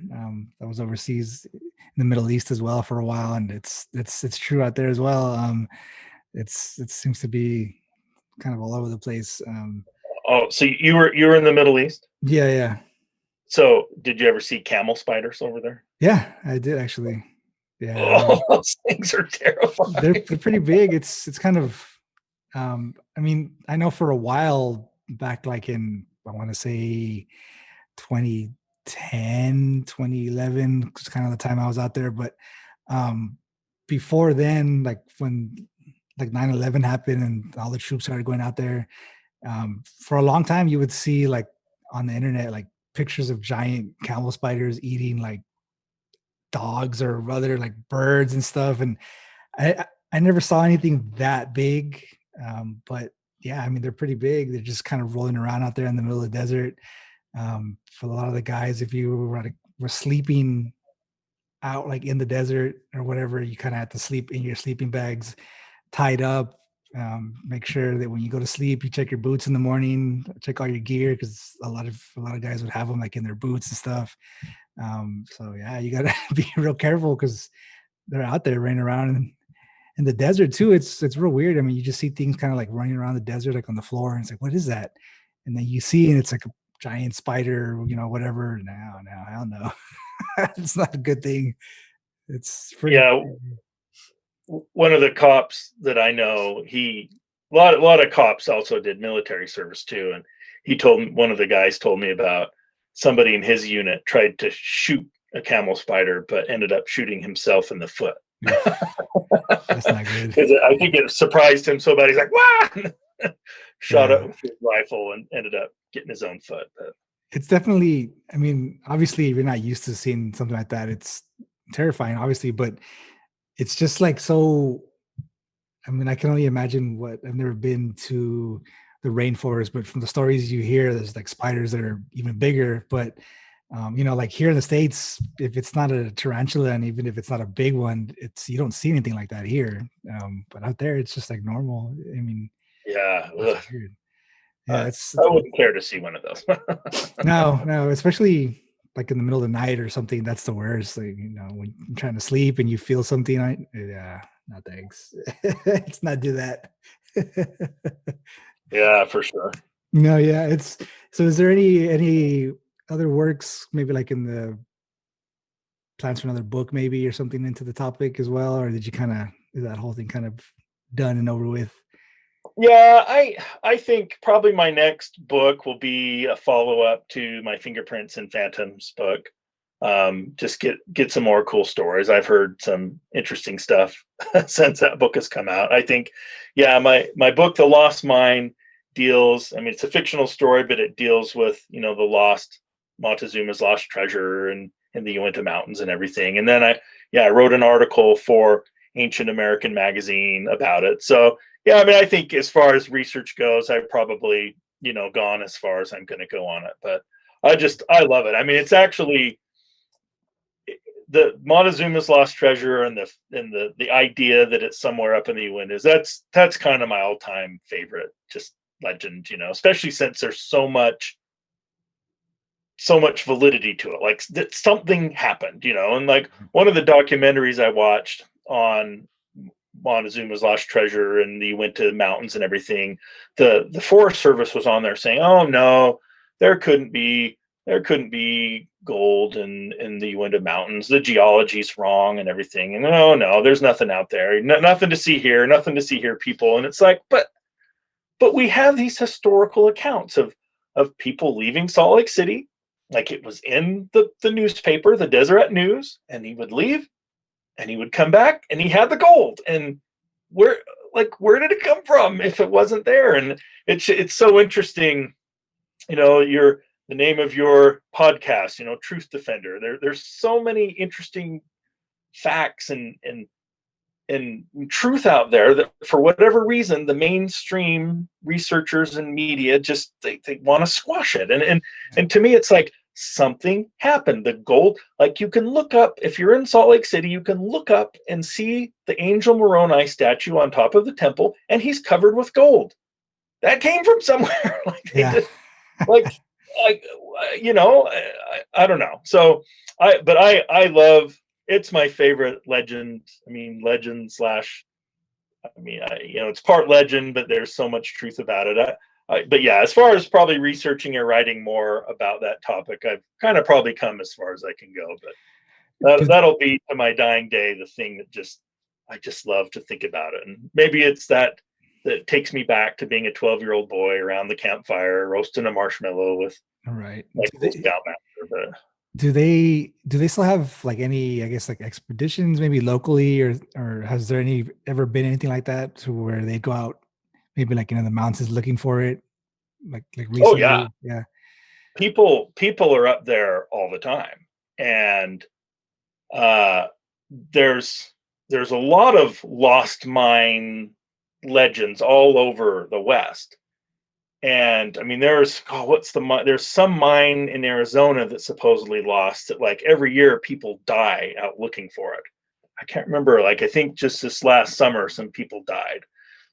I was overseas in the Middle East as well for a while, and it's true out there as well. it seems to be kind of all over the place. Oh, so you were in the Middle East? Yeah. So did you ever see camel spiders over there? Yeah, I did actually. Yeah, Oh, those things are they're terrifying. pretty big. It's kind of I mean, I know for a while back, like in, I want to say 2010, 2011, was kind of the time I was out there. But um, before then, like when like 9/11 happened and all the troops started going out there, for a long time, you would see like on the internet, like pictures of giant camel spiders eating like dogs or other like birds and stuff. And I never saw anything that big. But yeah, I mean, they're pretty big. They're just kind of rolling around out there in the middle of the desert. For a lot of the guys, if you were sleeping out like in the desert or whatever, you kind of have to sleep in your sleeping bags tied up. Make sure that when you go to sleep, you check your boots in the morning, check all your gear, because a lot of guys would have them like in their boots and stuff. So yeah, you gotta be real careful because they're out there running around in the desert too. It's real weird. I mean, you just see things kind of like running around the desert, like on the floor, and it's like, what is that? And then you see, and it's like a giant spider, whatever. No, hell no. It's not a good thing. It's pretty. Yeah, one of the cops that I know, a lot of cops also did military service too, and one of the guys told me about somebody in his unit tried to shoot a camel spider, but ended up shooting himself in the foot. That's not good. I think it surprised him so bad. He's like, "Wow!" Shot it with his rifle and ended up getting his own foot. But it's definitely. I mean, obviously, if you're not used to seeing something like that, it's terrifying, obviously, but it's just like so. I mean, I can only imagine what I've never been to the rainforest, but from the stories you hear, there's like spiders that are even bigger. But like here in the States, if it's not a tarantula, and even if it's not a big one, you don't see anything like that here. But out there, it's just like normal. I mean, yeah, it's weird. Yeah, it's I wouldn't care to see one of those. no, especially like in the middle of the night or something. That's the worst. Like, when you're trying to sleep and you feel something, yeah, no thanks. Let's not do that. Yeah, for sure. No, yeah, it's so. Is there any other works, maybe like in the plans for another book, maybe, or something into the topic as well, or did you is that whole thing kind of done and over with? Yeah, I think probably my next book will be a follow up to my Fingerprints and Phantoms book. Just get some more cool stories. I've heard some interesting stuff since that book has come out. I think, yeah, my book, The Lost Mine, deals. I mean, it's a fictional story, but it deals with the Montezuma's lost treasure and in the Uinta Mountains and everything. And then I wrote an article for Ancient American Magazine about it. So yeah, I mean, I think as far as research goes, I've probably gone as far as I'm going to go on it. But I love it. I mean, it's actually the Montezuma's lost treasure and the idea that it's somewhere up in the Uintas. That's kind of my all time favorite just legend. Especially since there's so much validity to it. Like that something happened. And like one of the documentaries I watched on Montezuma's lost treasure and the Uinta Mountains and everything, the Forest Service was on there saying, "Oh no, there couldn't be gold in the Uinta Mountains. The geology's wrong and everything. And no, there's nothing out there. Nothing to see here, people." And it's like, but we have these historical accounts of people leaving Salt Lake City, like it was in the newspaper, the Deseret News, and he would leave and he would come back and he had the gold. And where did it come from if it wasn't there? And it's so interesting. The name of your podcast, Truth Defender. There's so many interesting facts and truth out there that for whatever reason the mainstream researchers and media just they want to squash it. And to me it's like something happened. The gold, like you can look up, if you're in Salt Lake City, you can look up and see the Angel Moroni statue on top of the temple, and he's covered with gold. That came from somewhere. I don't know. So I love, it's my favorite legend. I mean, legend slash I mean, it's part legend, but there's so much truth about it. But yeah, as far as probably researching or writing more about that topic, I've kind of probably come as far as I can go. But that'll be to my dying day the thing that I just love to think about it. And maybe it's that takes me back to being a 12-year-old boy around the campfire roasting a marshmallow with right. Scoutmaster. But do they still have like any, I guess, like expeditions maybe locally, or has there ever been anything like that to where they go out maybe like the mountains looking for it, like recently? Oh yeah, yeah. People are up there all the time, and there's a lot of lost mine legends all over the West. And I mean, there's some mine in Arizona that's supposedly lost that like every year people die out looking for it. I can't remember, like I think just this last summer some people died.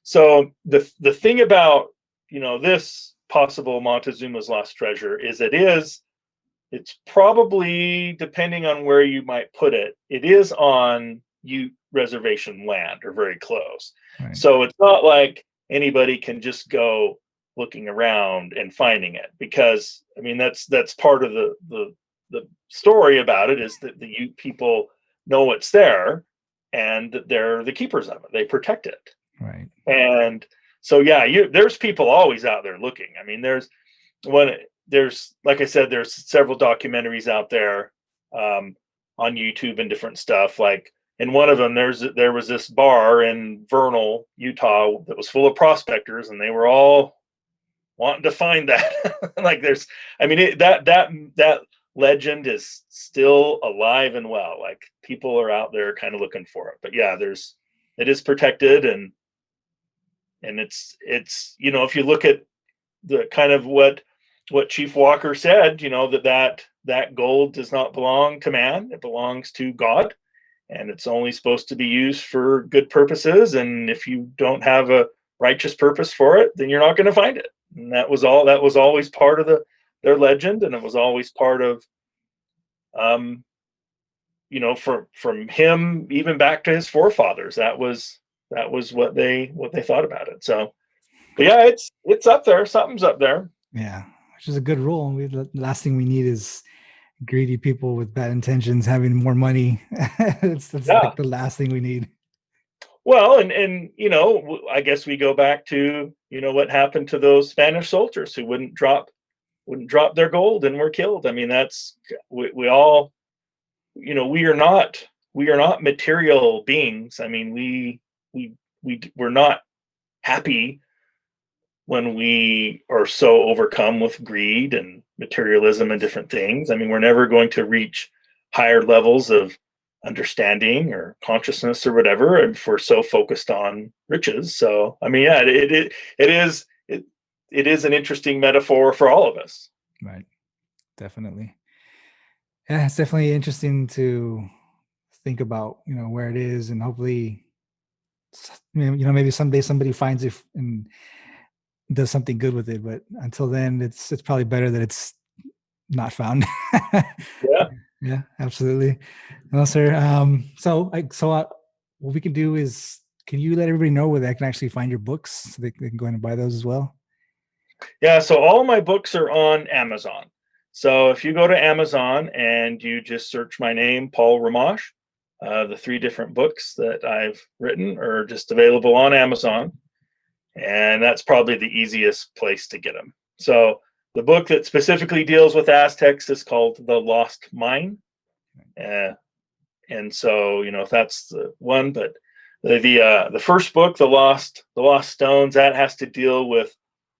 So the thing about this possible Montezuma's lost treasure is it's probably, depending on where you might put it, it is on Ute reservation land or very close. Right. So it's not like anybody can just go looking around and finding it, because I mean that's part of the story about it, is that the Ute people know it's there and that they're the keepers of it. They protect it. Right. And so yeah, there's people always out there looking. I mean, there's like I said, there's several documentaries out there on YouTube and different stuff. Like in one of them, there was this bar in Vernal, Utah, that was full of prospectors, and they were all wanting to find that. Like that legend is still alive and well. Like people are out there kind of looking for it. But yeah, it is protected, and it's if you look at the kind of what Chief Walker said, that gold does not belong to man, it belongs to God, and it's only supposed to be used for good purposes. And if you don't have a righteous purpose for it, then you're not going to find it. And that was always part of their legend, and it was always part of from him even back to his forefathers. That was what they thought about it. So but yeah, it's up there. Something's up there. Yeah, which is a good rule. The last thing we need is greedy people with bad intentions having more money. That's like the last thing we need. Well, and I guess we go back to what happened to those Spanish soldiers who wouldn't drop their gold and were killed. I mean, we all, we are not material beings. I mean, we're not happy when we are so overcome with greed and materialism and different things. I mean, we're never going to reach higher levels of understanding or consciousness or whatever if we're so focused on riches. So I mean, yeah, it is an interesting metaphor for all of us. Right. Definitely. Yeah, it's definitely interesting to think about where it is, and hopefully maybe someday somebody finds it and does something good with it. But until then, it's probably better that it's not found. Yeah, absolutely. No, sir. So what we can do is, can you let everybody know where they can actually find your books so they can go in and buy those as well? Yeah, so all my books are on Amazon. So if you go to Amazon and you just search my name, Paul Rimmasch, the 3 different books that I've written are just available on Amazon. And that's probably the easiest place to get them. So the book that specifically deals with Aztecs is called The Lost Mine. And so, that's the one. But the first book, The Lost Stones, that has to deal with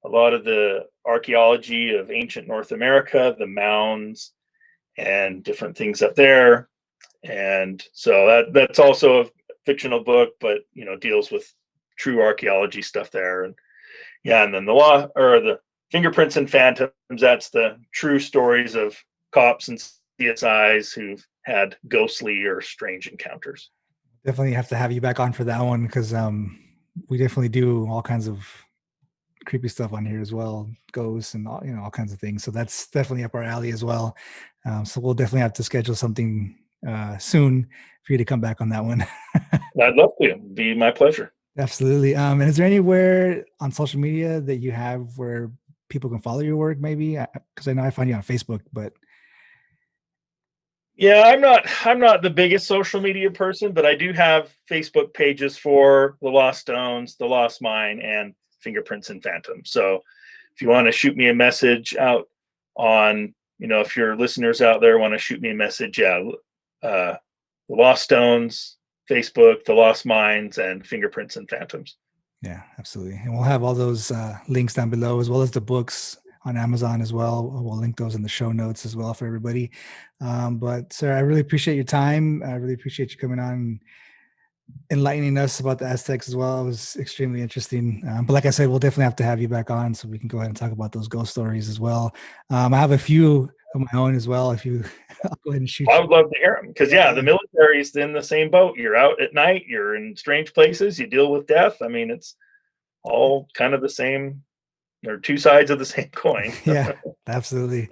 a lot of the archaeology of ancient North America, the mounds and different things up there. And so that's also a fictional book, but deals with true archaeology stuff there. And yeah, and then the Fingerprints and Phantoms, that's the true stories of cops and CSIs who've had ghostly or strange encounters. Definitely have to have you back on for that one, because we definitely do all kinds of creepy stuff on here as well, ghosts and all kinds of things. So that's definitely up our alley as well. So we'll definitely have to schedule something soon for you to come back on that one. I'd love to. It'd be my pleasure. Absolutely. And is there anywhere on social media that you have where people can follow your work? Maybe because I know I find you on Facebook, but Yeah, I'm not the biggest social media person, but I do have Facebook pages for the Lost Stones, the Lost Mine, and Fingerprints and Phantoms. So if you want to shoot me a message out on, if your listeners out there want to shoot me a message, yeah, the Lost Stones, Facebook, the Lost Mines, and Fingerprints and Phantoms. yeah, absolutely. And we'll have all those links down below, as well as the books on Amazon as well. We'll link those in the show notes as well for everybody. But sir, I really appreciate your time. I really appreciate you coming on and enlightening us about the Aztecs as well. It was extremely interesting. But like I said, we'll definitely have to have you back on so we can go ahead and talk about those ghost stories as well. I have a few of my own as well. If you, I'll go ahead and shoot I you. would love to hear them because, yeah, the military's in the same boat. You're out at night, you're in strange places, you deal with death. I mean, it's all kind of the same. They're two sides of the same coin. Yeah, absolutely.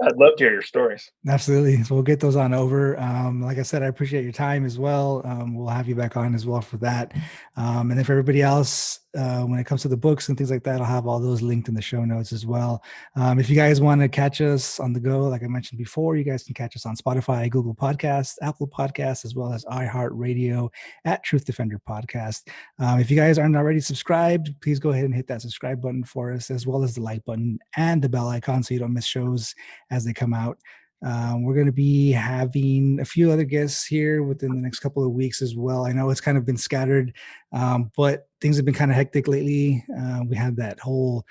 I'd love to hear your stories. Absolutely. So we'll get those on over. Like I said, I appreciate your time as well. We'll have you back on as well for that. And if everybody else, when it comes to the books and things like that, I'll have all those linked in the show notes as well. If you guys want to catch us on the go, like I mentioned before, you guys can catch us on Spotify, Google Podcasts, Apple Podcasts, as well as iHeartRadio at Truth Defender Podcast. If you guys aren't already subscribed, please go ahead and hit that subscribe button for us, as well as the like button and the bell icon so you don't miss shows as they come out. We're going to be having a few other guests here within the next couple of weeks as well. I know it's kind of been scattered, but things have been kind of hectic lately. We had that whole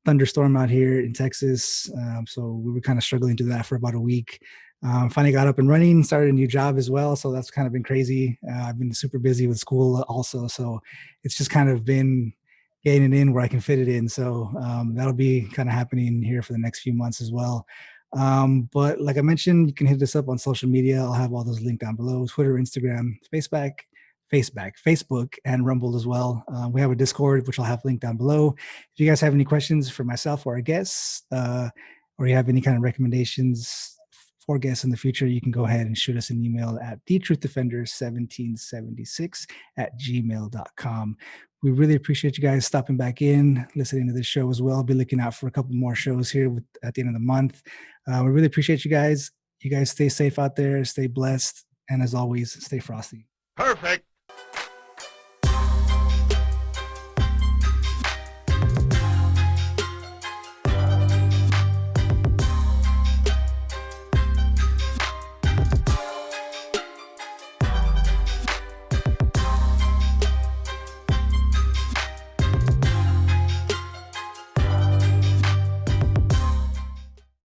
thunderstorm out here in Texas. So we were kind of struggling through that for about a week. Finally got up and running, started a new job as well. So that's kind of been crazy. I've been super busy with school also. So it's just kind of been getting it in where I can fit it in. So that'll be kind of happening here for the next few months as well. But like I mentioned, you can hit us up on social media. I'll have all those linked down below: Twitter, Instagram, Facebook, and Rumble as well. We have a Discord, which I'll have linked down below. If you guys have any questions for myself or our guests, or you have any kind of recommendations for guests in the future, you can go ahead and shoot us an email at thetruthDefender1776@gmail.com. We really appreciate you guys stopping back in, listening to this show as well. I'll be looking out for a couple more shows here at the end of the month. We really appreciate you guys. You guys stay safe out there, stay blessed, and as always, stay frosty. Perfect.